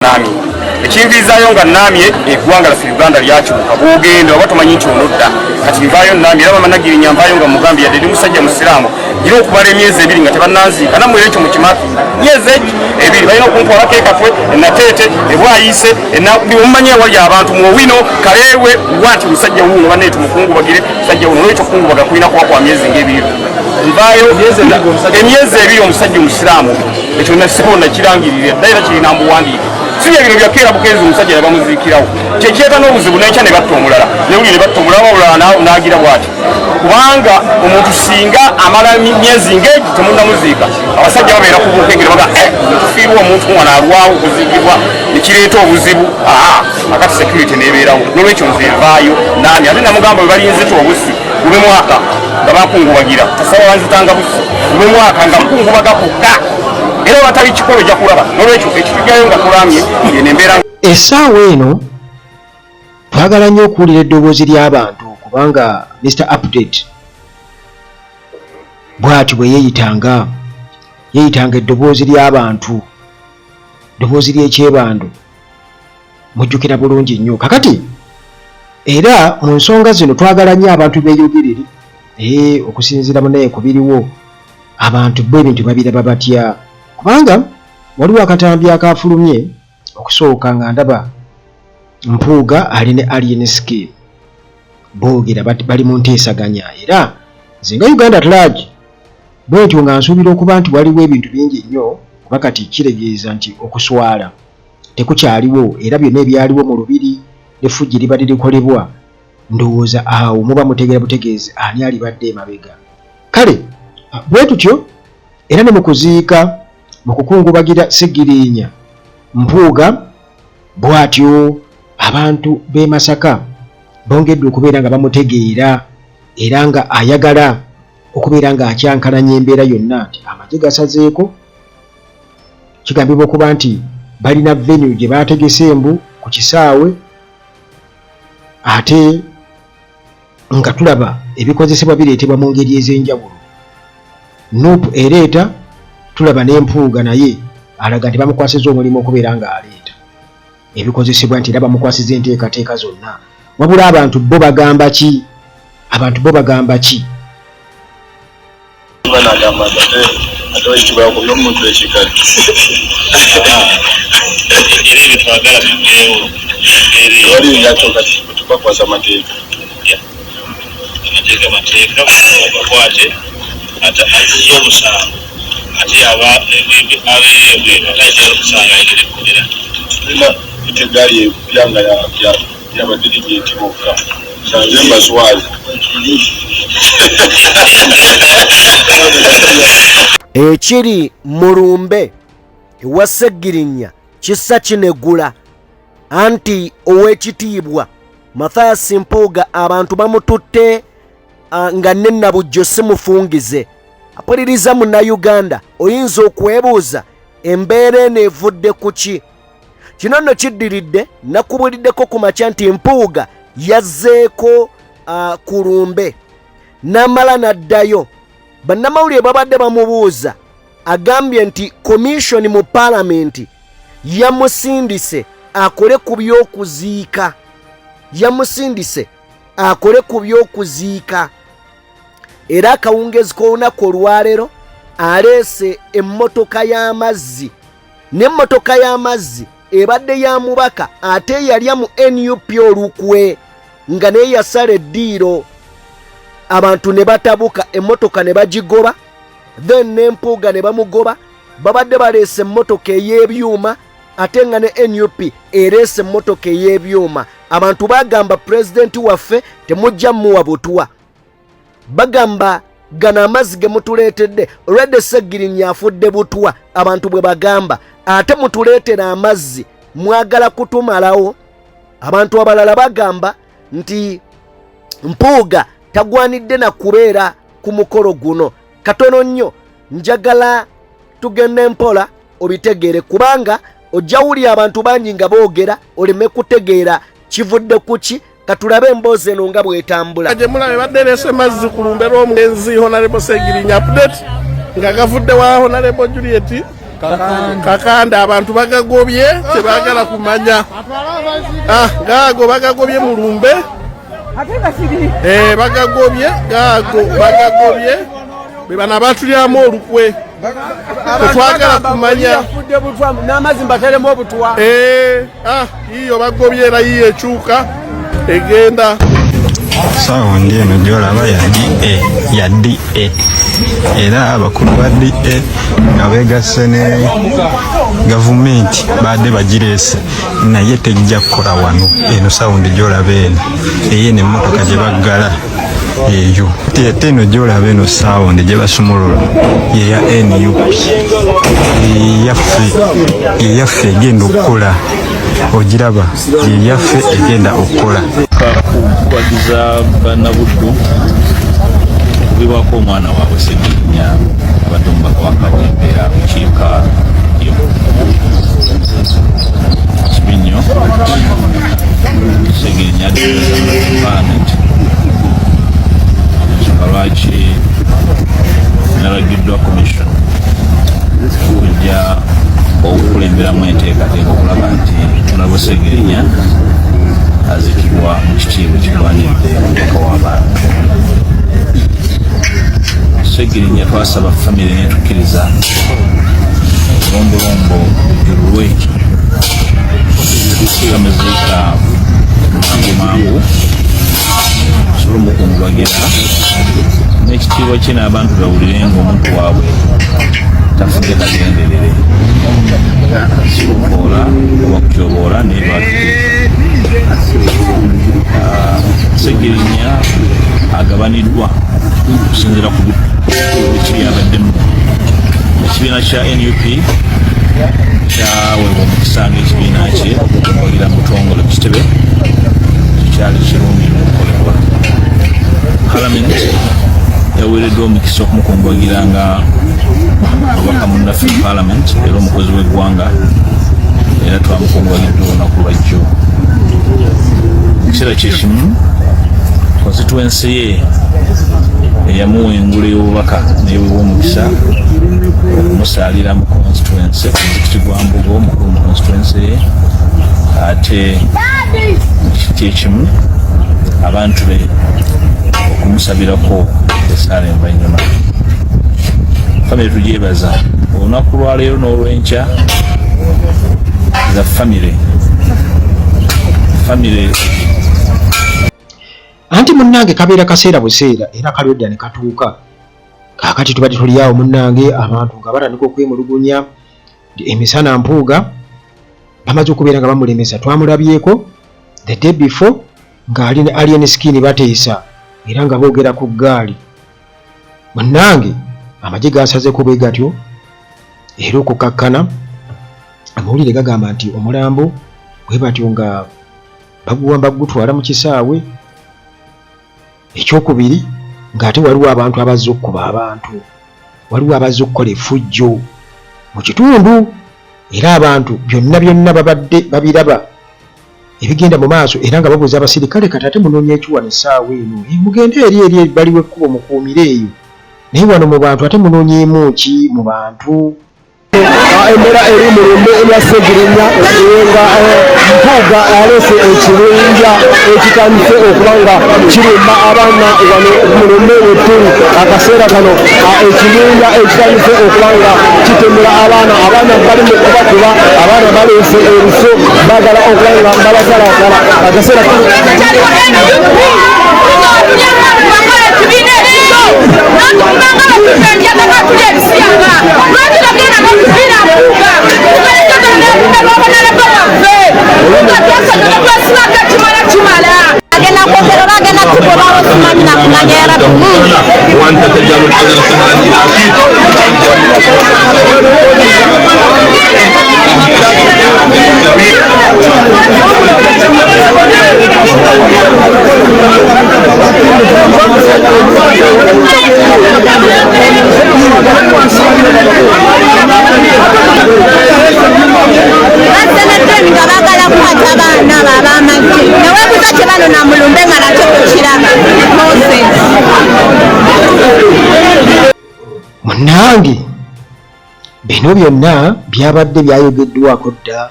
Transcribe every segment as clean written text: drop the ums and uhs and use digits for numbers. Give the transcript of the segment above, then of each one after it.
nami ekinvizayo nga namye eggwanga laffe Uganda lyakyuka bwogenda oba tomanyi nti onodda kati nvaayo namye era bamanagiri nyambayo nga mugambi yadde ndi musajja musiraamu gira okubala emyezi ebiri nga tebannanziika nammwe ekyo mukima myezi ebiri balina okuntwalako ekafwe enateete ebwayise mumanyi awali abantu muowino kalewe wati musajja wuuno banne tumukungubagire musajja wuuno olwekyo kungubaga kulina kuba kwa myezi ng'ebiri nvaayo emyezi ebiri omusajja omusiraamu ekyo nasibo nakirangirira ddayira kirina mbuwandiike sibya bino byakeera bukeezi omusajja ne bamuziikirawo kyekyeta n'obuzibu n'ekya ne batta omulala newuli ne batta omulala wabulala n'agira bw'ati kubanga omuntu singa amala myezi ng'egi temunnamuziika abasajja babeera ku bukegere baga tufiirwa omuntu mwana alwawo okuziikibwa nekireeta obuzibu akati security nebeerawo n'olwekyo nze nvaayo nami ate namugamba bwe balinzita obusi bube mwaka nga bakungubagira tasawa banzitanga busi bube mwaka nga nkungubaga kokka era batali kikolo ja kulaba n'olwekyo ekitujjayo nga tulamye yenembeera. Essaawa eno twagala nnyo okuwulira eddoboozi ly'abantu kubanga Mr. Update bw'ati bwe yeeyitanga eddoboozi ly'abantu, eddoboozi ly'ekyebando mujjukira bulungi nnyo. Kakati era mu nsonga zino twagala nnyo abantu beeyogerere okusinziira munaye ku biriwo abantu bo ebintu babiraba batya kubanga waliwo akatambi akafulumye okusooka nga ndaba Mpuuga ali ne Alien Skill boogera bali mu nteesaganya era nze nga Uganda Large bwetyo nga nsuubira okuba nti waliwo ebintu bingi nnyo kuba kati kiregeeza nti okuswala tekukyaliwo era byonna ebyaliwo mu lubiri ne fujji liba lirikolebwa ndowooza awo muba mutegeera butegeezi ani alibadde emabega. Kale bwe tutyo era ne mu kuziika mu kukungubagira Ssegiriinya Mpuuga bw'atyo abantu b'e Masaka bongedde okubeera nga bamutegeera era nga ayagala okubeera nga akyankalanya embeera yonna nti amagye gasazeeko kigambibwa okuba nti balina venue gye baategese embu ku kisaawe ate nga tulaba ebikozesebwa bireetebwa mu ngeri ez'enjawulo. Nuupu ereeta tulaba n'Empuuga naye alaga nti bamukwasiza omulimu okubeera nga aleeta ebikozesebwa nti era bamukwasiza enteekateeka zonna wabula abantu bo bagamba ki? Abantu bo bagamba ki? Ekiri Mulumbe ewa Ssegiriinya kissa kinegula anti ow'ekitiibwa Mathias Mpuuga abantu bamututte nga Nnabujjo si mufungize. Apuliriza Munnayuganda oyinza okwebuuza embeera eno evudde ku ki? Kino nno kiddiridde nakubuliddeko ku makya nti Mpuuga yazzeeko ku Lumbe n'amala n'addayo. Bannamawulire babadde bamubuuza agambye nti komishoni mu paalamenti yamusindise akole ku by'okuziika. Yamusindise akole ku by'okuziika. Era akawungezi k'olunaku olwaleero aleese emmotoka y'amazzi n'emmotoka y'amazzi ebadde ya mubaka ate yalya mu NUP olukwe nga naye yasala eddiiro abantu ne batabuka emmotoka ne bagigoba then n'Empuuga ne bamugoba. Babadde baleese emmotoka ey'ebyuma ate nga ne NUP ereese emmotoka ey'ebyuma. Abantu bagamba pulezidenti waffe temujja muwa butwa, bagamba gana amazzi ge mutuleetedde olwedde Ssegiriinya afudde butwa. Abantu bwe bagamba ate mutuleetera amazzi mwagala kutumalawo. Abantu abalala bagamba nti Mpuuga tagwanidde na kubeera ku mukolo guno. Katono nnyo njagala tugende mpola obitegeere kubanga ojjawulira abantu bangi nga boogera oleme kutegeera kivudde ku ki. Katulabe emboozi eno nga bwetambula. Gye mulabe badde leese mazzi ku Lumbe lw'omugenzi Honorable Ssegiriinya Update nga gavudde wa Honorable Juliet Kakande abantu bagagobye tebagala kumanya gaago bagagobye mulumbe bagagobye bebana batulyamu olukwe tetwagala kumanya n'amazimba teremu obutwa iyo bagobye era yiyo ekyuka egenda sawa ndi eno gyolaba ya DA era abakulu ba DA nga begasse ne gavumenti badde bagireese naye tejja kukola wano eno sawundi gyolaba eno eyo n'emmotoka gye baggala eyo ate eno gyolaba eno sawundi gye basumulula yeya NUP yeyaffe egenda okukola ogiraba yeyaffe egenda okukola kubagiza bannabuddu kubibwako omwana waabwe Ssegirinnya abadde omubaka wa Kawempe akukiika yo kibi nnyo Ssegirinnya addizza Parliament ensonga lwaki nalagiddwa commission kujja okukulemberamu enteekateeka okulaba nti Honorable Ssegirinnya azikibwa mu kitiibwa kirwanidde omubaka w'abantu. Ssegirinnya twasaba famire netukkiriza olombolombo lulwe tukamuziika mangu tusobole omukungulwagira n'ekitiibwa kye n'abantu bawulire ng'omuntu waabwe tafudde kagenderere sikukoola oba kutyoboola naye lwatuge Ssegirinnya agabaniddwa okusinziira ku ekibi abaddemu. Ekibiina kya NUP kyaweebwa omukisa ng'ekibiina kye okutungagira mu butongole ku kitebe kikyali kirungi n'okukolebwa. Parliament yaweereddwa omukisa okumukungubagira nga obubaka munnaffe mu Parliament era omukozi w'eggwanga era twamukungubagidde olunaku lwajjo. Ekiseera kyekimu constituency ye eyamuwa engule y'obubaka neweebwa omukisa okumusaalira mu constituency omuzikiti gwa Mbugo omukulu mu constituency ye ate ekiti ekimu abantu be okumusabirako esaala envanyuma. Famire tugyebaza olunaku lwaleero n'olwenkya za famire anti munnange kabeera kaseera buseera era kalyodda ne katuuka kaakati tubadde tuli awo munnange abantu nga batandika okwemulugunya emisana mpuuga bamaze okubeera nga bamulemesa twamulabyeko the day before ng'ali ne alien skin bateesa era nga boogera ku ggaali munnange amagye gasazeko bwe gatyo era okukakkana amawulire gagamba nti omulambo bwe batyo nga baguwamba gutwala mu kisaawe. Ekyokubiri ng'ate waliwo abantu abazze okkuba abantu, waliwo abazze okukola effujjo mu kitundu era abantu byonna babadde babiraba ebigenda mu maaso era nga babuuza abasirikale kati ate munoonya ekiwano essaawa eno mugende eri ebbaliwo ekkubo mukuumire eyo naye wano mu bantu ate munoonyeemu ki mu bantu. Embeera eri mu lumbe erya Ssegirinnya nga mpuuga aleese ekibinja ekitandise okuba nga kirumba abaana wano mu lumbe wettulu akaseera kano ekibinja ekitandise okuba nga kitemula abaana bali mu kubakuba abaana baleese ebiso bagala okuba nga babasalakala akaseera bino byonna byabadde byayogeddwako dda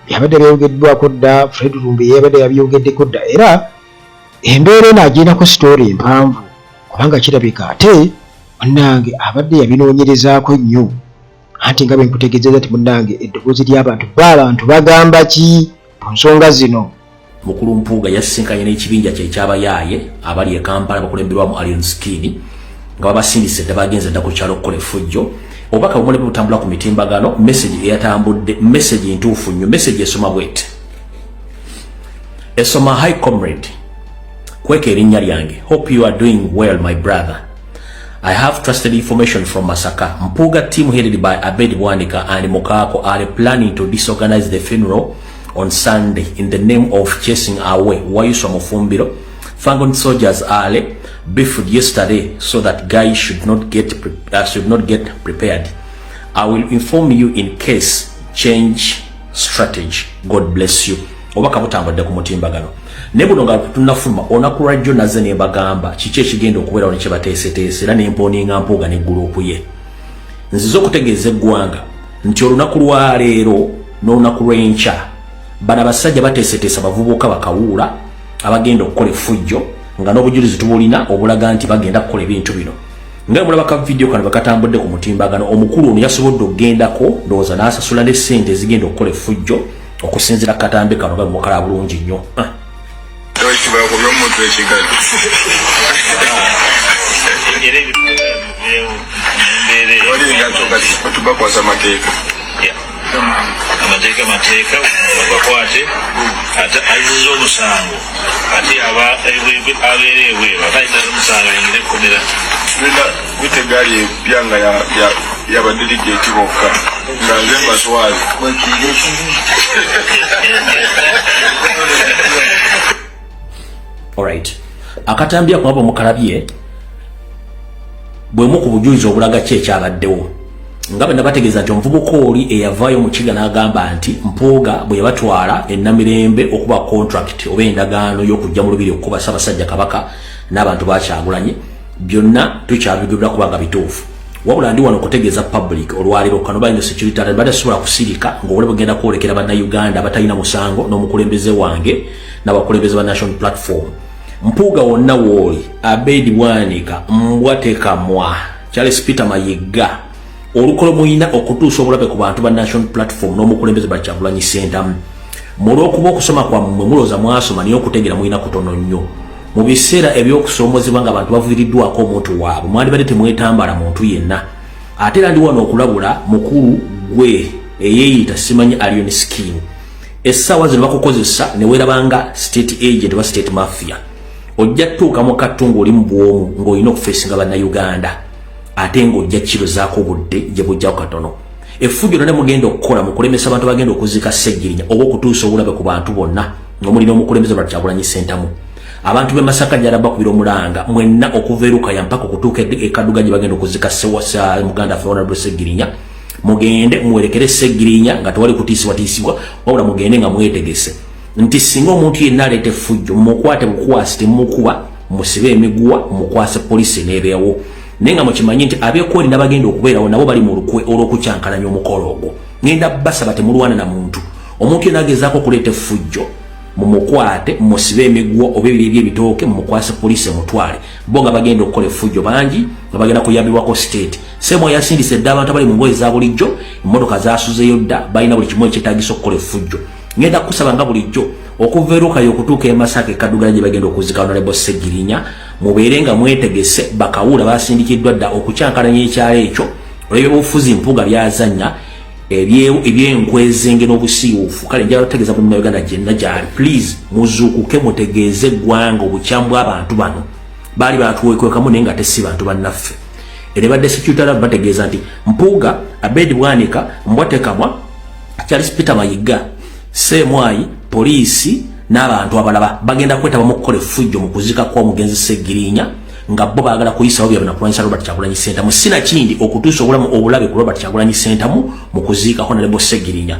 byabadde byayogeddwako dda. Fred Lumbe yabadde yabyogeddeko dda era embeera eno agendako sitoori empanvu kubanga kirabika ate munnange abadde yabinoonyerezaako nnyo anti nga bwe nkutegeezeza ti munnange eddoboozi ly'abantu b'abantu bagamba ki ku nsonga zino. Mukulu Mpuuga yasisinkanye n'ekibinja kye eky'abayaaye abali e Kampala bakulemberwamu Alien Skin nga babasindise dda bagenze dda ku kyalo okukola effujjo. Obubaka bumuli butambula ku mitimbagano, message eyatambudde, message ntuufu nnyo, message esoma bwete. Esoma, hi comrade, kweka erinnya lyange, hope you are doing well my brother. I have trusted information from Masaka. Mpuuga team headed by Abed Bwanika and Mokako are planning to disorganize the funeral on Sunday in the name of chasing away Wayuswa Mufumbiro. Fangon soldiers are briefed yesterday so that guys should not get prepared. I will inform you in case change strategy. God bless you. Obaka butambadde ku mutimbagano. Nebuno nga tunafuma onakura jjo naze ne bagamba kiki ekigenda okubeera ne kyebateeseteese era n'emponinga Mpuuga ne gurupu ye. Nzizo okutegeeza eggwanga nti olunaku lwa leero n'olunaku lw'enkya bana basajja bateeseteesa bavubuka bakawuula abagenda okukola effujjo nga n'obujulizi tubulina obulaga nti bagenda kukola ebintu bino. Nga mulaba ka video kano bakatambudde ku mutimbagano, omukulu ono yasobodde okugendako ndowooza n'asasula ne ssente ezigenda okukola effujjo okusinziira katambe kano nga mukala bulungi nnyo. Amateeka bakwate ate ayizo omusango ate abeerewe batayita omusango engire ekkomera witegali ebyanga yabadirigeti bokka nga nze mbaswazi. Alright, akatambya kwabo mukalabye bwe mu ku bujulizi obulaga ki ekyabaddewo nga bwe nabategeeza nti omuvubuka oli eyavaayo mu kiga n'agamba nti Mpuuga bwe yabatwala ennamirembe okuba contract oba endagaano y'okujja mu lubiri okuba Ssaabasajja Kabaka n'abantu bakyagulanye byonna tukyabigirira kubanga bituufu. Wabula ndi wano okutegeeza public olwaliro kano balina security ate badasobola kusirika ng'obule bugenda kwolekera bannayuganda abatalina musango n'omukulembeze wange n'abakulembeze ba National Platform. Mpuuga wonna wooli Abed Bwanika Mbwatekamwa Charles Peter Mayiga olukolo muyina okutuusa obulabe ku bantu ba National Platform n'omukulembeze Kyagulanyi Ssentamu. Mulw'okuba okusoma kwammwe mulooza mwasoma naye okutegera muyina kutono nnyo. Mu biseera eby'okusoomozebwa nga abantu baviiriddwako omuntu waabwe mwandibadde temwetambala muntu yenna. Ate era ndi wano okulabula mukulu gwe eyeeyita simanyi Alien Skin. Essaawa zino bakukozesa ne weerabanga state agent oba state mafia. Ojja tuuka mu kattungu oli mu bwomu ng'olina okufeesinga bannayuganda ate ng'ojja kiro zaako obudde gye bujjako katono. Effujjo lyonna mugenda okukola mu kulemesa abantu bagenda okuzika Sseggirinya oba okutuusa obulabe ku bantu bonna ng'omulina omukulembeze Kyagulanyi Ssentamu. Abantu b'e Masaka Jaraba kubira omulanga mwenna okuva erukaya mpaka okutuuka e Kaduga gye bagenda okuzika Ssewasa muganda ffe Honorable Sseggirinya. Mugende muwerekere Sseggirinya nga tewali kutiisibwatiisibwa wabula mugende nga mwetegese nti singa omuntu yenna aleeta effujjo mumukwate bukwasi temukuba musibe emiguwa mukwase poliisi n'ebeewo. Naye nga mukimanyi nti abeekooli n'abagenda okubeerawo nabo bali mu lukwe olw'okukyankalanya omukolo ogwo. Ngenda basaba temulwana na muntu. Omuntu yenna agezaako okuleeta effujjo mumukwate musibe emiguwa oba ebiri eby'ebitooke mumukwase poliisi emutwale. Bo nga bagenda okukola effujjo bangi nga bagenda kuyambibwako state. Ssemwoyo yasindise dda abantu abali mu ngoye za bulijjo, emmotoka zaasuzeyo dda, balina buli kimu ekyetaagisa okukola effujjo. Ngenda kusaba nga bulijjo okuva erukaya okutuuka e Masaka e Kaduga gye bagenda okuzika Honorable Sseggirinya mubeere nga mwetegese bakawuula basindikiddwa dda okukyankalanya ekyalo ekyo olw'ebyobufuzi Mpuuga byazannya eby'enkwezenge n'obusiiwuufu. Kale njala kutegeeza mu Uganda gyenna gyali, please muzuukuke mutegeeze eggwanga obukyamu bw'abantu bano baali batuwekwekamu naye nga tesi bantu bannaffe. Era badde security bategeeza nti Mpuuga, Abed Bwanika, Mbwatekamwa, Charles Peter Mayiga, Ssemwayi, poliisi n'abantu abalaba bagenda kwetaba mu kukola effujjo mu kuzika kw'omugenzi Sseggirinya nga bo baagala kuyisawo byabwe na kulwanyisa Robert Kyagulanyi Ssentamu. Sina kindi okutuusa obulabe ku Robert Kyagulanyi Ssentamu mu kuziika Honorable Sseggirinya.